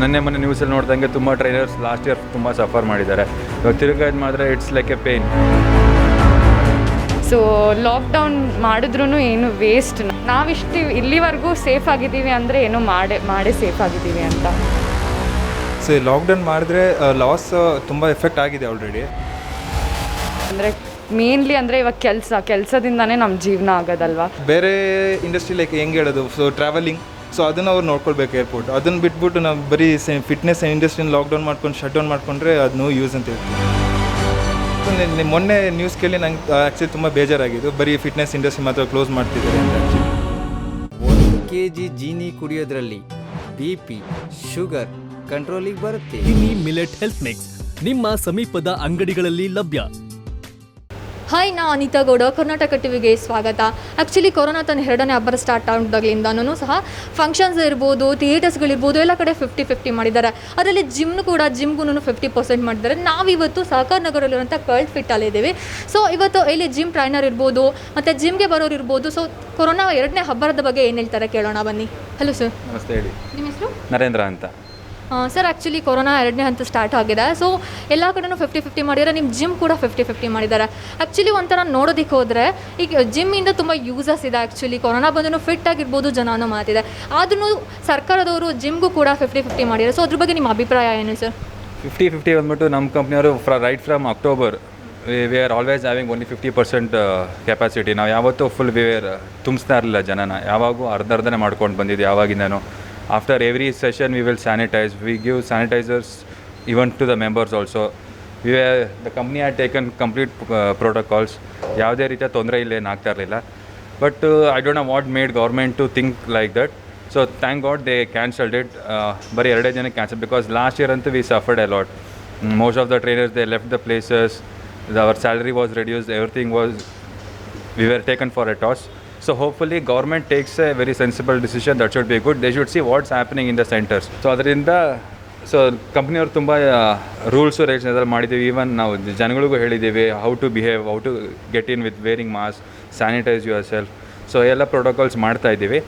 ಮೊನ್ನೆ ನ್ಯೂಸಲ್ಲಿ ನೋಡ್ದಂಗೆ ತುಂಬ ಟ್ರೈನರ್ಸ್ ಲಾಸ್ಟ್ ಇಯರ್ ತುಂಬ ಸಫರ್ ಮಾಡಿದ್ದಾರೆ. ಇವಾಗ ತಿರುಗಾ ಇದು ಮಾಡಿದ್ರೆ it's like A pain. So lockdown ಮಾಡಿದ್ರೂ ಏನು ವೇಸ್ಟ್. ನಾವಿಷ್ಟು ಇಲ್ಲಿವರೆಗೂ ಸೇಫ್ ಆಗಿದ್ದೀವಿ ಅಂದರೆ ಏನೋ ಮಾಡೇ ಸೇಫ್ ಆಗಿದ್ದೀವಿ ಅಂತ. ಸೊ ಲಾಕ್ಡೌನ್ ಮಾಡಿದ್ರೆ ಲಾಸ್ ತುಂಬ ಎಫೆಕ್ಟ್ ಆಗಿದೆ ಆಲ್ರೆಡಿ. ಅಂದರೆ ಮೇನ್ಲಿ ಅಂದರೆ ಇವಾಗ ಕೆಲಸದಿಂದನೇ ನಮ್ಮ ಜೀವನ ಆಗೋದಲ್ವಾ. ಬೇರೆ ಇಂಡಸ್ಟ್ರಿ ಲೈಕ್ ಹೆಂಗೆ ಹೇಳೋದು, ಸೊ ಟ್ರಾವೆಲಿಂಗ್, ಸೊ ಅದನ್ನು ಅವ್ರು ನೋಡ್ಕೊಳ್ಬೇಕು ಏರ್ಪೋರ್ಟ್. ಅದನ್ನು ಬಿಟ್ಬಿಟ್ಟು ನಾವು ಬರೀ ಫಿಟ್ನೆಸ್ ಇಂಡಸ್ಟ್ರಿನ ಲಾಕ್ಡೌನ್ ಮಾಡ್ಕೊಂಡು ಶಟ್ ಡೌನ್ ಮಾಡ್ಕೊಂಡ್ರೆ ಅದು ನೋ ಯೂಸ್ ಅಂತ ಹೇಳ್ತೀನಿ. ಮೊನ್ನೆ ನ್ಯೂಸ್ ಕೇಳಿ ನಂಗೆ ಆ್ಯಕ್ಚುಲಿ ತುಂಬ ಬೇಜಾರಾಗಿದ್ದು, ಬರೀ ಫಿಟ್ನೆಸ್ ಇಂಡಸ್ಟ್ರಿ ಮಾತ್ರ ಕ್ಲೋಸ್ ಮಾಡ್ತಿದ್ದಾರೆ ಅಂತ. 1 kg ಜೀನಿ ಕುಡಿಯೋದ್ರಲ್ಲಿ BP, ಶುಗರ್ ಕಂಟ್ರೋಲಿಗೆ ಬರುತ್ತೆ. ಮಿಲೆಟ್ ಹೆಲ್ತ್ ಮಿಕ್ಸ್ ನಿಮ್ಮ ಸಮೀಪದ ಅಂಗಡಿಗಳಲ್ಲಿ ಲಭ್ಯ. ಹಾಯ್, ನಾ ಅನಿತಾ ಗೌಡ, ಕರ್ನಾಟಕ ಟಿವಿಗೆ ಸ್ವಾಗತ. ಆ್ಯಕ್ಚುಲಿ ಕೊರೋನಾ ತನ್ನ 2ನೇ ಹಬ್ಬ ಸ್ಟಾರ್ಟ್ ಆದಾಗಲಿಂದನೂ ಸಹ ಫಂಕ್ಷನ್ಸ್ ಇರ್ಬೋದು, ಥಿಯೇಟರ್ಸ್ಗಳಿರ್ಬೋದು ಎಲ್ಲ ಕಡೆ 50-50 ಮಾಡಿದ್ದಾರೆ. ಅದರಲ್ಲಿ ಜಿಮ್ಗೂ 50% ಮಾಡಿದ್ದಾರೆ. ನಾವಿವತ್ತು ಸಹಕಾರ ನಗರಲ್ಲಿರುವಂಥ ಕರ್ಲ್ ಫಿಟ್ಟಲ್ಲಿದ್ದೀವಿ. ಸೊ ಇವತ್ತು ಇಲ್ಲಿ ಜಿಮ್ ಟ್ರೈನರ್ ಇರ್ಬೋದು ಮತ್ತು ಜಿಮ್ಗೆ ಬರೋರು ಇರ್ಬೋದು. ಸೊ ಕೊರೋನಾ 2ನೇ ಹಬ್ಬದ ಬಗ್ಗೆ ಏನು ಹೇಳ್ತಾರೆ ಕೇಳೋಣ ಬನ್ನಿ. Hello sir. ನಮಸ್ತೆ, ಹೇಳಿ. ನಿಮ್ಮ ಹೆಸರು? ನರೇಂದ್ರ ಅಂತ. ಸರ್, ಆ್ಯಕ್ಚುಲಿ ಕೊರೋನಾ 2ನೇ ಹಂತ ಸ್ಟಾರ್ಟ್ ಆಗಿದೆ. ಸೊ ಎಲ್ಲ ಕಡೆನೂ 50-50 ಮಾಡಿದ್ದಾರೆ. ನಿಮ್ಮ ಜಿಮ್ ಕೂಡ 50-50 ಮಾಡಿದ್ದಾರೆ. ಆ್ಯಕ್ಚುಲಿ ಒಂಥರ ನೋಡೋದಕ್ಕೆ ಹೋದರೆ ಈಗ ಜಿಮ್ಮಿಂದ ತುಂಬ ಯೂಸಸ್ ಇದೆ. ಆ್ಯಕ್ಚುಲಿ ಕೊರೋನಾ ಬಂದೂ ಫಿಟ್ ಆಗಿರ್ಬೋದು ಜನ ಅನ್ನೋ ಮಾತಿದೆ. ಆದ್ರೂ ಸರ್ಕಾರದವರು ಜಿಮ್ಗೂ ಕೂಡ 50-50 ಮಾಡಿದ್ದಾರೆ. ಸೊ ಅದ್ರ ಬಗ್ಗೆ ನಿಮ್ಮ ಅಭಿಪ್ರಾಯ ಏನು ಸರ್? 50-50 ಬಂದ್ಬಿಟ್ಟು ನಮ್ಮ ಕಂಪ್ನಿಯವರು right from October we are always having only 50% capacity. ನಾವು ಯಾವತ್ತೂ ಫುಲ್ ತುಂಬಿಸ್ತಾ ಇರಲಿಲ್ಲ ಜನನ. ಯಾವಾಗೂ ಅರ್ಧನೇ ಮಾಡ್ಕೊಂಡು ಬಂದಿದ್ದು ಯಾವಾಗಿಂದನೂ. After every session we will sanitize. We give sanitizers even to the members also. The company had taken complete protocols. ಯಾವುದೇ ರೀತಿಯ ತೊಂದರೆ ಇಲ್ಲೇನು ಆಗ್ತಾ ಇರಲಿಲ್ಲ. But I don't know what made government to think like that. So thank God they cancelled it. ಬರೀ 2 ಜನಕ್ಕೆ cancel, because last year ಅಂತೂ we suffered a lot. Most of the trainers they left the places. Our salary was reduced. Everything was we were taken for a toss. So hopefully government takes a very sensible decision. That should be good. They should see what's happening in the centers. So ಅದರಿಂದ ಕಂಪ್ನಿಯವ್ರು ತುಂಬ rules rates ಎಲ್ಲ ಮಾಡಿದ್ದೀವಿ. Even ನಾವು ಜನಗಳಿಗೂ ಹೇಳಿದ್ದೀವಿ how to behave, how to get in with wearing mask, sanitise yourself. So ಎಲ್ಲ protocols ಮಾಡ್ತಾಯಿದ್ದೀವಿ.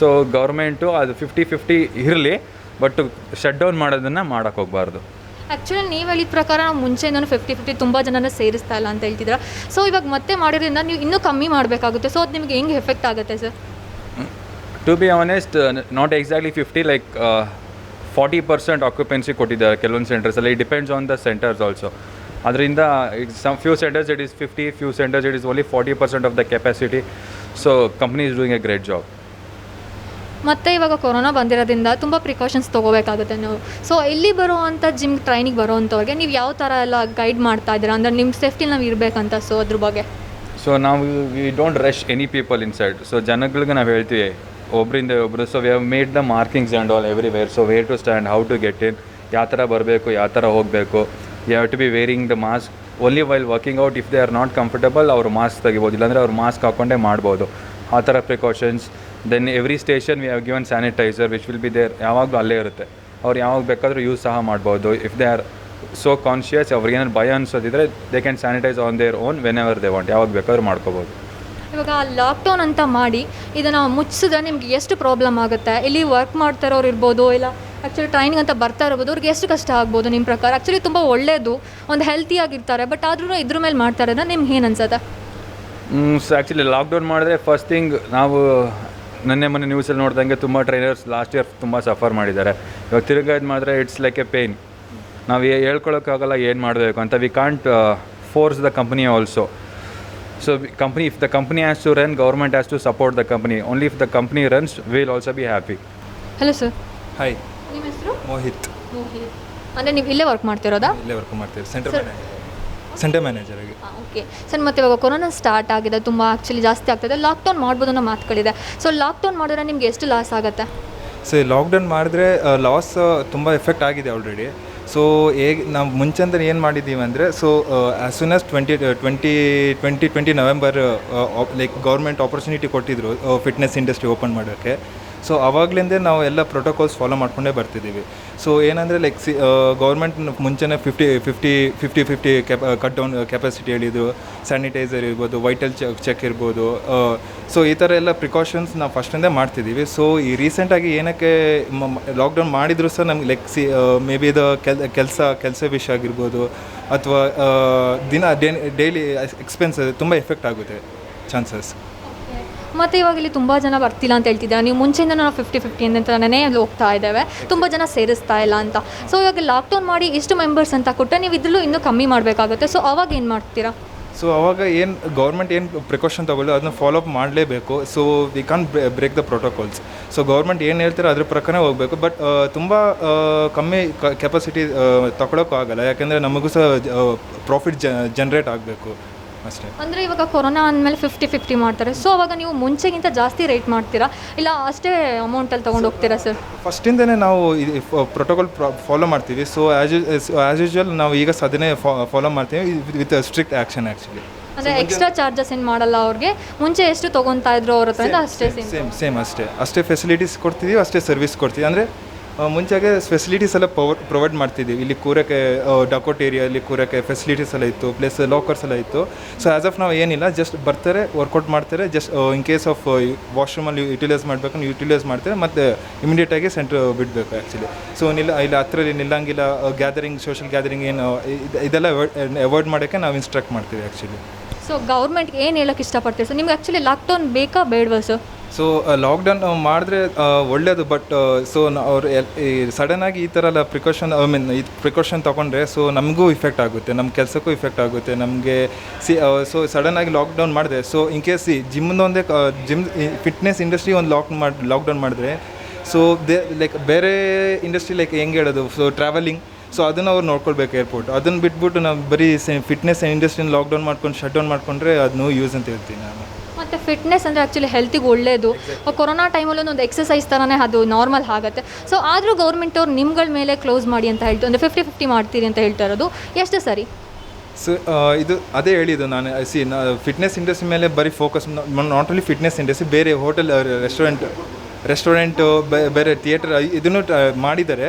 So government ಅದು 50-50 ಇರಲಿ, ಬಟ್ ಶಟ್ ಡೌನ್ ಮಾಡೋದನ್ನು ಮಾಡೋಕ್ಕೆ ಹೋಗಬಾರ್ದು. ಆ್ಯಕ್ಚುಲಿ ನೀವು ಹೇಳಿದ ಪ್ರಕಾರ ನಾವು ಮುಂಚೆಯಿಂದನೂ 50-50 ತುಂಬ ಜನನ ಸೇರಿಸ್ತಾ ಇಲ್ಲ ಅಂತ ಹೇಳ್ತಿದ್ರೆ. ಸೊ ಇವಾಗ ಮತ್ತೆ ಮಾಡಿರೋದ್ರಿಂದ ನೀವು ಇನ್ನೂ ಕಮ್ಮಿ ಮಾಡಬೇಕಾಗುತ್ತೆ. ಸೊ ಅದು ನಿಮಗೆ ಹೆಂಗೆ ಎಫೆಕ್ಟ್ ಆಗುತ್ತೆ sir? To be honest, not exactly 50, like 40% occupancy ಕೊಟ್ಟಿದ್ದಾರೆ ಕೆಲವೊಂದು ಸೆಂಟರ್ಸಲ್ಲಿ. It depends on the centres also. ಅದರಿಂದ some few centres it is 50, few centres it is only 40% of the capacity. So company is doing a great job. ಮತ್ತು ಇವಾಗ corona ಬಂದಿರೋದ್ರಿಂದ ತುಂಬ precautions ತೊಗೋಬೇಕಾಗುತ್ತೆ ನೀವು. So ಇಲ್ಲಿ ಬರುವಂಥ ಜಿಮ್ ಟ್ರೈನಿಗೆ ಬರೋವಂಥವ್ರಿಗೆ ನೀವು ಯಾವ ಥರ ಎಲ್ಲ ಗೈಡ್ ಮಾಡ್ತಾ ಇದ್ದೀರಾ? ಅಂದರೆ ನಿಮ್ಮ ಸೇಫ್ಟಿ ನಾವು ಇರಬೇಕಂತ. ಸೊ ಅದ್ರ ಬಗ್ಗೆ ನಾವು we don't rush any people inside. So ಜನಗಳಿಗೆ ನಾವು ಹೇಳ್ತೀವಿ ಒಬ್ಬರಿಂದ ಒಬ್ಬರು. So we have made the markings and all everywhere. So where to stand, how to get in, ಯಾವ ಥರ ಬರಬೇಕು, ಯಾವ ಥರ ಹೋಗಬೇಕು. You have to be wearing the mask only while working out. If they are not comfortable ಅವರು mask ತೆಗಿಬೋದು, ಇಲ್ಲಾಂದರೆ ಅವ್ರು ಮಾಸ್ಕ್ ಹಾಕ್ಕೊಂಡೇ ಮಾಡ್ಬೋದು. ಆ ಥರ precautions. Then every station we have given sanitiser which will be there. ಯಾವಾಗಲೂ ಅಲ್ಲೇ ಇರುತ್ತೆ. ಅವ್ರು ಯಾವಾಗ ಬೇಕಾದರೂ ಯೂಸ್ ಸಹ ಮಾಡ್ಬೋದು. If they are so conscious, ಅವ್ರಿಗೇನಾದ್ರು ಭಯ ಅನ್ಸೋದಿದ್ರೆ they can sanitise on their own whenever they want. ಯಾವಾಗ ಬೇಕಾದ್ರೂ ಮಾಡ್ಕೋಬೋದು. ಇವಾಗ ಲಾಕ್ಡೌನ್ ಅಂತ ಮಾಡಿ ಇದನ್ನು ಮುಚ್ಚಿಸಿದ್ರೆ ನಿಮ್ಗೆ ಎಷ್ಟು ಪ್ರಾಬ್ಲಮ್ ಆಗುತ್ತೆ? ಇಲ್ಲಿ ವರ್ಕ್ ಮಾಡ್ತಾ ಇರೋರು ಇರ್ಬೋದು, ಇಲ್ಲ ಆ್ಯಕ್ಚುಲಿ ಟ್ರೈನಿಂಗ್ ಅಂತ ಬರ್ತಾ ಇರ್ಬೋದು, ಅವ್ರಿಗೆ ಎಷ್ಟು ಕಷ್ಟ ಆಗ್ಬೋದು ನಿಮ್ಮ ಪ್ರಕಾರ? ಆ್ಯಕ್ಚುಲಿ ತುಂಬ ಒಳ್ಳೆಯದು, ಒಂದು ಹೆಲ್ತಿಯಾಗಿರ್ತಾರೆ. ಬಟ್ ಆದ್ರೂ ಇದ್ರ ಮೇಲೆ ಮಾಡ್ತಾರೆ ಅಂದರೆ ನಿಮ್ಗೆ ಏನು ಅನ್ಸುತ್ತೆ? ಸೊ ಆ್ಯಕ್ಚುಲಿ ಲಾಕ್ಡೌನ್ ಮಾಡಿದ್ರೆ ಫಸ್ಟ್ ಥಿಂಗ್ ನಾವು ಮೊನ್ನೆ ನ್ಯೂಸಲ್ಲಿ ನೋಡ್ದಂಗೆ ತುಂಬ ಟ್ರೈನರ್ಸ್ ಲಾಸ್ಟ್ ಇಯರ್ ತುಂಬ ಸಫರ್ ಮಾಡಿದ್ದಾರೆ. ಇವಾಗ ತಿರುಗಾ ಇದು ಮಾಡಿದ್ರೆ ಇಟ್ಸ್ ಲೈಕ್ ಎ ಪೇನ್. ನಾವು ಹೇಳ್ಕೊಳಕ್ಕಾಗಲ್ಲ ಏನು ಮಾಡಬೇಕು ಅಂತ. We can't force the company also. So company, if the company has to run, government has to support the company. Only if the company runs will also be happy. Hello sir. Hi, ನಿಮ್ಮ ಹೆಸರು? ಮೋಹಿತ್. ಅಂದರೆ ನೀವು ಇಲ್ಲೇ work ಮಾಡ್ತಿರೋದಾ? ಇಲ್ಲೇ work ಮಾಡ್ತೀವಿ, centre manager ಆಗಿ. Okay sir. ಮತ್ತು ಇವಾಗ ಕೊರೋನಾ ಸ್ಟಾರ್ಟ್ ಆಗಿದೆ, ತುಂಬ ಆ್ಯಕ್ಚುಲಿ ಜಾಸ್ತಿ ಆಗ್ತಾಯಿದೆ. ಲಾಕ್ಡೌನ್ ಮಾಡ್ಬೋದು ಅನ್ನೋ ಮಾತುಗಳಿದೆ. ಸೊ ಲಾಕ್ಡೌನ್ ಮಾಡಿದ್ರೆ ನಿಮ್ಗೆ ಎಷ್ಟು ಲಾಸ್ ಆಗುತ್ತೆ? ಸೊ ಲಾಕ್ಡೌನ್ ಮಾಡಿದ್ರೆ ಲಾಸ್ ತುಂಬ ಎಫೆಕ್ಟ್ ಆಗಿದೆ ಆಲ್ರೆಡಿ. ಸೊ ಹೇಗೆ ನಾವು ಮುಂಚೆಂತ ಏನು ಮಾಡಿದ್ದೀವಿ ಅಂದರೆ, so as soon as 2020 November like government opportunity ಕೊಟ್ಟಿದ್ರು ಫಿಟ್ನೆಸ್ ಇಂಡಸ್ಟ್ರಿ ಓಪನ್ ಮಾಡೋಕ್ಕೆ. ಸೊ ಆವಾಗಲಿಂದೇ ನಾವು ಎಲ್ಲ ಪ್ರೋಟೋಕಾಲ್ಸ್ ಫಾಲೋ ಮಾಡ್ಕೊಂಡೇ ಬರ್ತಿದ್ದೀವಿ. ಸೊ ಏನಂದರೆ ಲೈಕ್ ಗೌರ್ಮೆಂಟ್ ಮುಂಚೆನೇ 50 ಕಟ್ ಡೌನ್ ಕೆಪಾಸಿಟಿ ಹೇಳಿದರು. ಸ್ಯಾನಿಟೈಸರ್ ಇರ್ಬೋದು, ವೈಟಲ್ ಚೆಕ್ ಇರ್ಬೋದು. ಸೊ ಈ ಥರ ಎಲ್ಲ ಪ್ರಿಕಾಷನ್ಸ್ ನಾವು ಫಸ್ಟಿಂದೇ ಮಾಡ್ತಿದ್ದೀವಿ. ಸೊ ಈ ರೀಸೆಂಟಾಗಿ ಏನಕ್ಕೆ ಲಾಕ್ಡೌನ್ ಮಾಡಿದರೂ ಸಹ ನಮ್ಗೆ ಲೈಕ್ ಮೇ ಬಿ ಇದು ಕೆಲಸ ವಿಷಯ ಆಗಿರ್ಬೋದು, ಅಥವಾ ಡೈಲಿ ಎಕ್ಸ್ಪೆನ್ಸ್ ತುಂಬ ಎಫೆಕ್ಟ್ ಆಗುತ್ತೆ ಚಾನ್ಸಸ್. ಮತ್ತು ಇವಾಗ ಇಲ್ಲಿ ತುಂಬ ಜನ ಬರ್ತಿಲ್ಲ ಅಂತ ಹೇಳ್ತಿದ್ದಾರೆ. ನೀವು ಮುಂಚೆಯಿಂದ ನಾವು 50-50 ಅಂತಲೇ ಹೋಗ್ತಾ ಇದ್ದೇವೆ, ತುಂಬ ಜನ ಸೇರಿಸ್ತಾ ಇಲ್ಲ ಅಂತ. ಸೊ ಇವಾಗ ಲಾಕ್ಡೌನ್ ಮಾಡಿ ಇಷ್ಟು ಮೆಂಬರ್ಸ್ ಅಂತ ಕೊಟ್ಟರೆ ನೀವು ಇದ್ರಲ್ಲೂ ಇನ್ನೂ ಕಮ್ಮಿ ಮಾಡಬೇಕಾಗುತ್ತೆ. ಸೊ ಅವಾಗ ಏನು ಮಾಡ್ತೀರಾ? ಸೊ ಅವಾಗ ಏನು ಗೌರ್ಮೆಂಟ್ ಏನು ಪ್ರಿಕಾಷನ್ ತೊಗೊಳ್ಳೋ ಅದನ್ನ ಫಾಲೋ ಅಪ್ ಮಾಡಲೇಬೇಕು. So we can't break the protocols. So government ಏನು ಹೇಳ್ತಾರೆ ಅದ್ರ ಪ್ರಕಾರ ಹೋಗಬೇಕು. ಬಟ್ ತುಂಬ ಕಮ್ಮಿ ಕೆಪಾಸಿಟಿ ತಗೊಳ್ಳೋಕ್ಕೂ ಆಗಲ್ಲ, ಯಾಕೆಂದರೆ ನಮಗೂ ಸಹ ಪ್ರಾಫಿಟ್ ಜನ್ರೇಟ್ ಆಗಬೇಕು ಅಷ್ಟೇ. ಅಂದರೆ ಇವಾಗ ಕೊರೋನಾ ಅಂದಮೇಲೆ 50-50 ಮಾಡ್ತಾರೆ. ಸೊ ಅವಾಗ ನೀವು ಮುಂಚೆಗಿಂತ ಜಾಸ್ತಿ ರೇಟ್ ಮಾಡ್ತೀರಾ, ಇಲ್ಲ ಅಷ್ಟೇ ಅಮೌಂಟಲ್ಲಿ ತೊಗೊಂಡು ಹೋಗ್ತೀರಾ ಸರ್? ಫಸ್ಟಿಂದನೇ ನಾವು ಪ್ರೋಟೋಕಾಲ್ ಫಾಲೋ ಮಾಡ್ತೀವಿ. ಸೊ ಆ್ಯಸ್ ಯೂಶ್ವಲ್ ನಾವು ಈಗ ಅದನ್ನೇ ಫಾಲೋ ಮಾಡ್ತೀವಿ ವಿತ್ ಸ್ಟ್ರಿಕ್ಟ್ ಆ್ಯಕ್ಷನ್ ಆ್ಯಕ್ಚುಲಿ. ಅಂದರೆ ಎಕ್ಸ್ಟ್ರಾ ಚಾರ್ಜಸ್ ಏನು ಮಾಡಲ್ಲ ಅವ್ರಿಗೆ. ಮುಂಚೆ ಎಷ್ಟು ತೊಗೊತಾ ಇದ್ರು ಅವ್ರ ಹತ್ರ ಅಷ್ಟೇ ಸೇಮ್ ಅಷ್ಟೇ ಫೆಸಿಲಿಟೀಸ್ ಕೊಡ್ತಿದ್ದೀವಿ, ಅಷ್ಟೇ ಸರ್ವಿಸ್ ಕೊಡ್ತೀವಿ. ಅಂದರೆ ಮುಂಚೆಗೆ ಫೆಸಿಲಿಟೀಸ್ ಎಲ್ಲ ಪ್ರೊವೈಡ್ ಮಾಡ್ತಿದ್ದೀವಿ. ಇಲ್ಲಿ ಕೂರಕ್ಕೆ ಡಕೋಟ್ ಏರಿಯಲ್ಲಿ ಕೂರಕ್ಕೆ ಫೆಸಿಲಿಟೀಸ್ ಎಲ್ಲ ಇತ್ತು, ಪ್ಲಸ್ ಲಾಕರ್ಸ್ ಎಲ್ಲ ಇತ್ತು. ಸೊ ಆ್ಯಸ್ ಆಫ್ ನಾವು ಏನಿಲ್ಲ, ಜಸ್ಟ್ ಬರ್ತಾರೆ, ವರ್ಕೌಟ್ ಮಾಡ್ತಾರೆ. ಜಸ್ಟ್ ಇನ್ ಕೇಸ್ ಆಫ್ ವಾಶ್ರೂಮಲ್ಲಿ ಯುಟಿಲೈಸ್ ಮಾಡಬೇಕು, ಯುಟಿಲೈಸ್ ಮಾಡ್ತಾರೆ, ಮತ್ತು ಇಮಿಡಿಯೇಟಾಗಿ ಸೆಂಟ್ರ್ ಬಿಡಬೇಕು ಆ್ಯಕ್ಚುಲಿ. ಸೊ ಇಲ್ಲಿ ಹತ್ತಿರಲ್ಲಿ ನಿಲ್ಲಂಗಿಲ್ಲ, ಗ್ಯಾದರಿಂಗ್, ಸೋಷಲ್ ಗ್ಯಾದರಿಂಗ್ ಏನು ಇದೆಲ್ಲ ಅವಾಯ್ಡ್ ಮಾಡೋಕ್ಕೆ ನಾವು ಇನ್ಸ್ಟ್ರಕ್ಟ್ ಮಾಡ್ತೀವಿ ಆ್ಯಕ್ಚುಲಿ. ಸೊ ಗೌರ್ಮೆಂಟ್ಗೆ ಏನು ಹೇಳೋಕ್ಕೆ ಇಷ್ಟಪಡ್ತೀವಿ ಸರ್? ನಿಮ್ಗೆ ಆ್ಯಕ್ಚುಲಿ ಲಾಕ್ಡೌನ್ ಬೇಕಾ ಬೇಡವಾ ಸರ್? ಸೊ ಲಾಕ್ಡೌನ್ ಮಾಡಿದ್ರೆ ಒಳ್ಳೆಯದು. ಬಟ್ ಸೊ ಅವ್ರು ಸಡನ್ನಾಗಿ ಈ ಥರ ಎಲ್ಲ ಪ್ರಿಕಾಷನ್ ತೊಗೊಂಡ್ರೆ ಸೊ ನಮಗೂ ಇಫೆಕ್ಟ್ ಆಗುತ್ತೆ, ನಮ್ಮ ಕೆಲಸಕ್ಕೂ ಇಫೆಕ್ಟ್ ಆಗುತ್ತೆ ನಮಗೆ. ಸೊ ಸಡನ್ನಾಗಿ ಲಾಕ್ಡೌನ್ ಮಾಡಿದೆ, ಸೊ ಇನ್ ಕೇಸ್ ಜಿಮ್ದೊಂದೇ ಫಿಟ್ನೆಸ್ ಇಂಡಸ್ಟ್ರಿ ಒಂದು ಲಾಕ್ಡೌನ್ ಮಾಡಿದ್ರೆ, ಸೊ ಲೈಕ್ ಬೇರೆ ಇಂಡಸ್ಟ್ರಿ ಲೈಕ್ ಹೆಂಗೆ ಹೇಳೋದು, ಸೊ ಟ್ರಾವೆಲಿಂಗ್, ಸೊ ಅದನ್ನು ಅವ್ರು ನೋಡ್ಕೊಳ್ಬೇಕು ಏರ್ಪೋರ್ಟ್. ಅದನ್ನು ಬಿಟ್ಬಿಟ್ಟು ನಾವು ಬರೀ ಫಿಟ್ನೆಸ್ ಇಂಡಸ್ಟ್ರಿನ ಲಾಕ್ಡೌನ್ ಮಾಡ್ಕೊಂಡು ಶಟ್ ಡೌನ್ ಮಾಡಿಕೊಂಡ್ರೆ ಅದು ನೋ ಯೂಸ್ ಅಂತ ಹೇಳ್ತೀನಿ ನಾನು. ಮತ್ತು ಫಿಟ್ನೆಸ್ ಅಂದರೆ ಆ್ಯಕ್ಚುಲಿ ಹೆಲ್ತಿಗೆ ಒಳ್ಳೆಯದು. ಕೊರೋನಾ ಟೈಮಲ್ಲೂ ಒಂದು ಎಕ್ಸಸೈಸ್ ಥರನೇ ಅದು ನಾರ್ಮಲ್ ಆಗುತ್ತೆ. ಸೊ ಆದರೂ ಗೌರ್ಮೆಂಟ್ ಅವ್ರು ನಿಮ್ಗಳ ಮೇಲೆ ಕ್ಲೋಸ್ ಮಾಡಿ ಅಂತ ಹೇಳ್ತು, ಅಂದರೆ 50-50 ಮಾಡ್ತೀರಿ ಅಂತ ಹೇಳ್ತಾ ಇರೋದು ಎಷ್ಟು ಸರಿ? ಸೊ ಇದು ಅದೇ ಹೇಳಿದ್ದು ನಾನು. ಫಿಟ್ನೆಸ್ ಇಂಡಸ್ಟ್ರಿ ಮೇಲೆ ಬರೀ focus, not only fitness industry, ಬೇರೆ ಹೋಟೆಲ್, ರೆಸ್ಟೋರೆಂಟು, ಬೇರೆ ಥಿಯೇಟರ್ ಇದನ್ನು ಮಾಡಿದ್ದಾರೆ.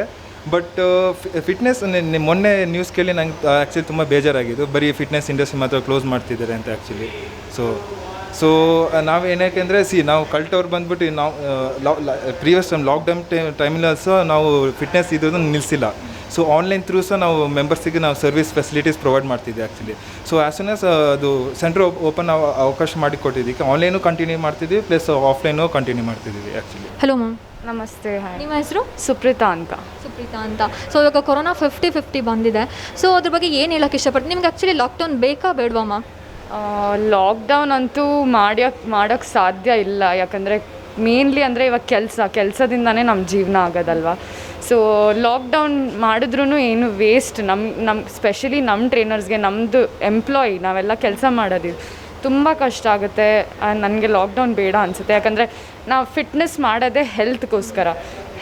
ಬಟ್ ಫಿಟ್ನೆಸ್ ಮೊನ್ನೆ ನ್ಯೂಸ್ ಕೇಳಿ ನಂಗೆ ಆ್ಯಕ್ಚುಲಿ ತುಂಬ ಬೇಜಾರಾಗಿದ್ದು, ಬರೀ ಫಿಟ್ನೆಸ್ ಇಂಡಸ್ಟ್ರಿ ಮಾತ್ರ ಕ್ಲೋಸ್ ಮಾಡ್ತಿದ್ದಾರೆ ಅಂತ ಆ್ಯಕ್ಚುಲಿ. ಸೊ ನಾವೇನಕ್ಕೆ ನಾವು ಕಲ್ಟವ್ರು ಬಂದುಬಿಟ್ಟು ನಾವು ಪ್ರೀವಿಯಸ್ ಲಾಕ್ಡೌನ್ ಟೈಮಲ್ಲಿ ಸಹ ನಾವು ಫಿಟ್ನೆಸ್ ಇದನ್ನು ನಿಲ್ಲಿಸಿಲ್ಲ. ಸೊ ಆನ್ಲೈನ್ ಥ್ರೂ ಸಹ ನಾವು ಮೆಂಬರ್ಸಿಗೆ ನಾವು ಸರ್ವಿಸ್ ಫೆಸಿಲಿಟೀಸ್ ಪ್ರೊವೈಡ್ ಮಾಡ್ತಿದ್ವಿ actually. So as soon as ಅದು ಸೆಂಟ್ರ್ ಓಪನ್ ಅವಕಾಶ ಮಾಡಿಕೊಟ್ಟಿದ್ದಕ್ಕೆ ಆನ್ಲೈನು ಕಂಟಿನ್ಯೂ ಮಾಡ್ತಿದ್ವಿ, ಪ್ಲಸ್ ಆಫ್ಲೈನು ಕಂಟಿನ್ಯೂ ಮಾಡ್ತಿದ್ದೀವಿ ಆ್ಯಕ್ಚುಲಿ. Hello ma'am. ನಮಸ್ತೆ. ಹಾಯ್. ನಿಮ್ಮ ಹೆಸರು? ಸುಪ್ರೀತಾ ಅಂತ. ಸುಪ್ರೀತಾ ಅಂತ. ಸೊ ಇವಾಗ ಕೊರೋನಾ 50-50 ಬಂದಿದೆ. ಸೊ ಅದ್ರ ಬಗ್ಗೆ ಏನು ಹೇಳೋಕ್ಕೆ ಇಷ್ಟಪಡ್ತೀನಿ? ನಿಮ್ಗೆ ಆ್ಯಕ್ಚುಲಿ ಲಾಕ್ಡೌನ್ ಬೇಕಾ ಬೇಡವಾ ಮ್ಯಾಮ್? ಲಾಕ್ಡೌನ್ ಅಂತೂ ಮಾಡೋಕ್ಕೆ ಸಾಧ್ಯ ಇಲ್ಲ. ಯಾಕಂದರೆ ಮೇನ್ಲಿ ಅಂದರೆ ಇವಾಗ ಕೆಲಸದಿಂದನೇ ನಮ್ಮ ಜೀವನ ಆಗೋದಲ್ವ. ಸೊ ಲಾಕ್ಡೌನ್ ಮಾಡಿದ್ರೂ ಏನು ವೇಸ್ಟ್. ನಮ್ಮ ಸ್ಪೆಷಲಿ ನಮ್ಮ ಟ್ರೈನರ್ಸ್ಗೆ, ನಮ್ಮದು ಎಂಪ್ಲಾಯಿ, ನಾವೆಲ್ಲ ಕೆಲಸ ಮಾಡೋದಿಲ್ಲ, ತುಂಬ ಕಷ್ಟ ಆಗುತ್ತೆ. ನನಗೆ ಲಾಕ್ಡೌನ್ ಬೇಡ ಅನಿಸುತ್ತೆ. ಯಾಕಂದರೆ ನಾವು ಫಿಟ್ನೆಸ್ ಮಾಡೋದೇ ಹೆಲ್ತ್ಗೋಸ್ಕರ.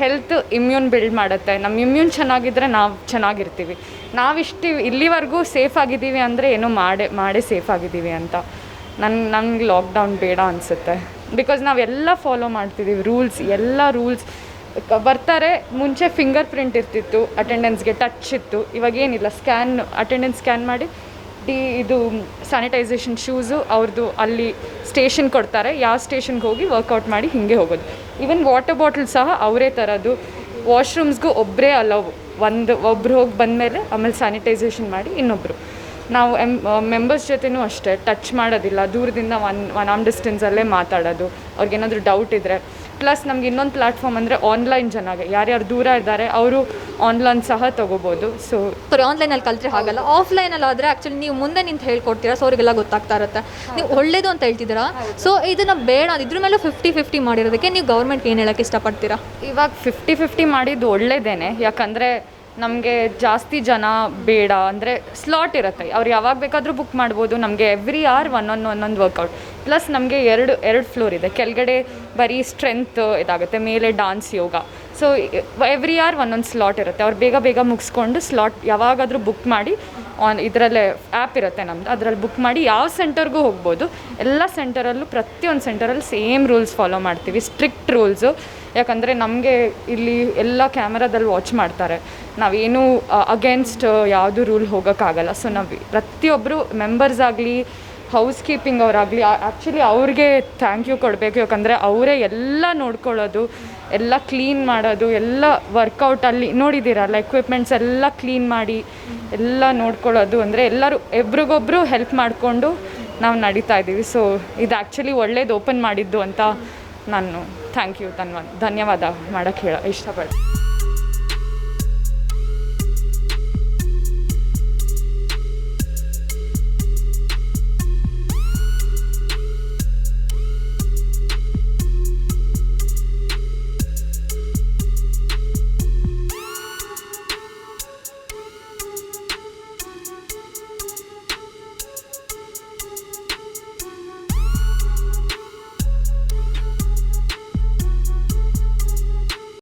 ಹೆಲ್ತ್ ಇಮ್ಯೂನ್ ಬಿಲ್ಡ್ ಮಾಡುತ್ತೆ. ನಮ್ಮ ಇಮ್ಯೂನ್ ಚೆನ್ನಾಗಿದ್ದರೆ ನಾವು ಚೆನ್ನಾಗಿರ್ತೀವಿ. ನಾವಿಷ್ಟು ಇಲ್ಲಿವರೆಗೂ ಸೇಫ್ ಆಗಿದ್ದೀವಿ ಅಂದರೆ ಏನೋ ಮಾಡೇ ಸೇಫ್ ಆಗಿದ್ದೀವಿ ಅಂತ. ನನಗೆ ಲಾಕ್ಡೌನ್ ಬೇಡ ಅನಿಸುತ್ತೆ. ಬಿಕಾಸ್ ನಾವೆಲ್ಲ ಫಾಲೋ ಮಾಡ್ತಿದ್ದೀವಿ ಎಲ್ಲ ರೂಲ್ಸ್. ಬರ್ತಾರೆ, ಮುಂಚೆ ಫಿಂಗರ್ ಪ್ರಿಂಟ್ ಇರ್ತಿತ್ತು, ಅಟೆಂಡೆನ್ಸ್ಗೆ ಟಚ್ ಇತ್ತು. ಇವಾಗೇನಿಲ್ಲ, ಅಟೆಂಡೆನ್ಸ್ ಸ್ಕ್ಯಾನ್ ಮಾಡಿ ಇದು ಸ್ಯಾನಿಟೈಸೇಷನ್ ಶೂಸು ಅವ್ರದ್ದು ಅಲ್ಲಿ ಸ್ಟೇಷನ್ ಕೊಡ್ತಾರೆ, ಯಾವ ಸ್ಟೇಷನ್ಗೆ ಹೋಗಿ ವರ್ಕೌಟ್ ಮಾಡಿ ಹೀಗೆ ಹೋಗೋದು. ಈವನ್ ವಾಟರ್ ಬಾಟಲ್ ಸಹ ಅವರೇ ತರೋದು. ವಾಶ್ರೂಮ್ಸ್ಗೂ ಒಬ್ಬರೇ ಅಲೋವ್, ಒಬ್ಬರು ಹೋಗಿ ಬಂದಮೇಲೆ ಆಮೇಲೆ ಸ್ಯಾನಿಟೈಸೇಷನ್ ಮಾಡಿ ಇನ್ನೊಬ್ಬರು. ನಾವು ಮೆಂಬರ್ಸ್ ಜೊತೆನೂ ಅಷ್ಟೇ ಟಚ್ ಮಾಡೋದಿಲ್ಲ, ದೂರದಿಂದ ಒನ್ ಆರ್ಮ್ ಡಿಸ್ಟೆನ್ಸಲ್ಲೇ ಮಾತಾಡೋದು ಅವ್ರಿಗೇನಾದರೂ ಡೌಟ್ ಇದ್ದರೆ. ಪ್ಲಸ್ ನಮ್ಗೆ ಇನ್ನೊಂದು ಪ್ಲ್ಯಾಟ್ಫಾರ್ಮ್ ಅಂದರೆ ಆನ್ಲೈನ್ ಚೆನ್ನಾಗಿ ಯಾರ್ಯಾರು ದೂರ ಇದ್ದಾರೆ ಅವರು ಆನ್ಲೈನ್ ಸಹ ತೊಗೋಬೋದು. ಸೊ ಆನ್ಲೈನಲ್ಲಿ ಕಲ್ತ್ರೆ ಆಗಲ್ಲ, ಆಫ್ಲೈನಲ್ಲಿ ಆದರೆ ಆ್ಯಕ್ಚುಲಿ ನೀವು ಮುಂದೆ ನಿಂತು ಹೇಳ್ಕೊಡ್ತೀರಾ, ಸೊ ಅವರಿಗೆಲ್ಲ ಗೊತ್ತಾಗ್ತಾ ಇರುತ್ತೆ. ನೀವು ಒಳ್ಳೇದು ಅಂತ ಹೇಳ್ತಿದ್ದೀರಾ. ಸೊ ಇದನ್ನು ಬೇಡ, ಇದ್ರ ಮೇಲೂ 50-50 ಮಾಡಿರೋದಕ್ಕೆ ನೀವು ಗೌರ್ಮೆಂಟ್ಗೆ ಏನು ಹೇಳೋಕ್ಕೆ ಇಷ್ಟಪಡ್ತೀರಾ? ಇವಾಗ 50-50 ಮಾಡಿದ್ದು ಒಳ್ಳೇದೇನೆ. ಯಾಕಂದರೆ ನಮಗೆ ಜಾಸ್ತಿ ಜನ ಬೇಡ. ಅಂದರೆ ಸ್ಲಾಟ್ ಇರುತ್ತೆ, ಅವ್ರು ಯಾವಾಗ ಬೇಕಾದರೂ ಬುಕ್ ಮಾಡ್ಬೋದು. ನಮಗೆ ಎವ್ರಿ ಅವರ್ ಒಂದೊಂದು ವರ್ಕೌಟ್. ಪ್ಲಸ್ ನಮಗೆ ಎರಡು ಫ್ಲೋರ್ ಇದೆ. ಕೆಳಗಡೆ ಬರೀ ಸ್ಟ್ರೆಂತ್ ಇದಾಗುತ್ತೆ, ಮೇಲೆ ಡಾನ್ಸ್, ಯೋಗ. ಸೊ ಎವ್ರಿ ಇಯರ್ ಒಂದೊಂದು ಸ್ಲಾಟ್ ಇರುತ್ತೆ. ಅವ್ರು ಬೇಗ ಬೇಗ ಮುಗಿಸ್ಕೊಂಡು ಸ್ಲಾಟ್ ಯಾವಾಗಾದರೂ ಬುಕ್ ಮಾಡಿ ಇದರಲ್ಲೇ ಆ್ಯಪ್ ಇರುತ್ತೆ ನಮ್ಮದು, ಅದರಲ್ಲಿ ಬುಕ್ ಮಾಡಿ ಯಾವ ಸೆಂಟರ್ಗೂ ಹೋಗ್ಬೋದು. ಎಲ್ಲ ಸೆಂಟರಲ್ಲೂ ಪ್ರತಿಯೊಂದು ಸೆಂಟರಲ್ಲಿ ಸೇಮ್ ರೂಲ್ಸ್ ಫಾಲೋ ಮಾಡ್ತೀವಿ, ಸ್ಟ್ರಿಕ್ಟ್ ರೂಲ್ಸು. ಯಾಕಂದರೆ ನಮಗೆ ಇಲ್ಲಿ ಎಲ್ಲ ಕ್ಯಾಮ್ರಾದಲ್ಲಿ ವಾಚ್ ಮಾಡ್ತಾರೆ, ನಾವೇನು ಅಗೇನ್ಸ್ಟ್ ಯಾವುದು ರೂಲ್ ಹೋಗೋಕ್ಕಾಗಲ್ಲ. ಸೊ ನಾವು ಪ್ರತಿಯೊಬ್ಬರು ಮೆಂಬರ್ಸ್ ಆಗಲಿ ಹೌಸ್ ಕೀಪಿಂಗ್ ಅವರಾಗಲಿ ಆ್ಯಕ್ಚುಲಿ ಅವ್ರಿಗೆ ಥ್ಯಾಂಕ್ ಯು ಕೊಡಬೇಕು. ಯಾಕಂದರೆ ಅವರೇ ಎಲ್ಲ ನೋಡ್ಕೊಳ್ಳೋದು, ಎಲ್ಲ ಕ್ಲೀನ್ ಮಾಡೋದು, ಎಲ್ಲ ವರ್ಕೌಟಲ್ಲಿ ನೋಡಿದ್ದೀರಲ್ಲ ಎಕ್ವಿಪ್ಮೆಂಟ್ಸ್ ಎಲ್ಲ ಕ್ಲೀನ್ ಮಾಡಿ ಎಲ್ಲ ನೋಡ್ಕೊಳ್ಳೋದು. ಅಂದರೆ ಎಲ್ಲರೂ ಎಬ್ರಿಗೊಬ್ಬರು ಹೆಲ್ಪ್ ಮಾಡಿಕೊಂಡು ನಾವು ನಡೀತಾ ಇದ್ದೀವಿ. ಸೊ ಇದು ಆ್ಯಕ್ಚುಲಿ ಒಳ್ಳೇದು ಓಪನ್ ಮಾಡಿದ್ದು ಅಂತ ನಾನು ಥ್ಯಾಂಕ್ ಯು ಧನ್ಯವಾದ ಮಾಡೋಕ್ಕೆ ಇಷ್ಟಪಡ್ತೀನಿ.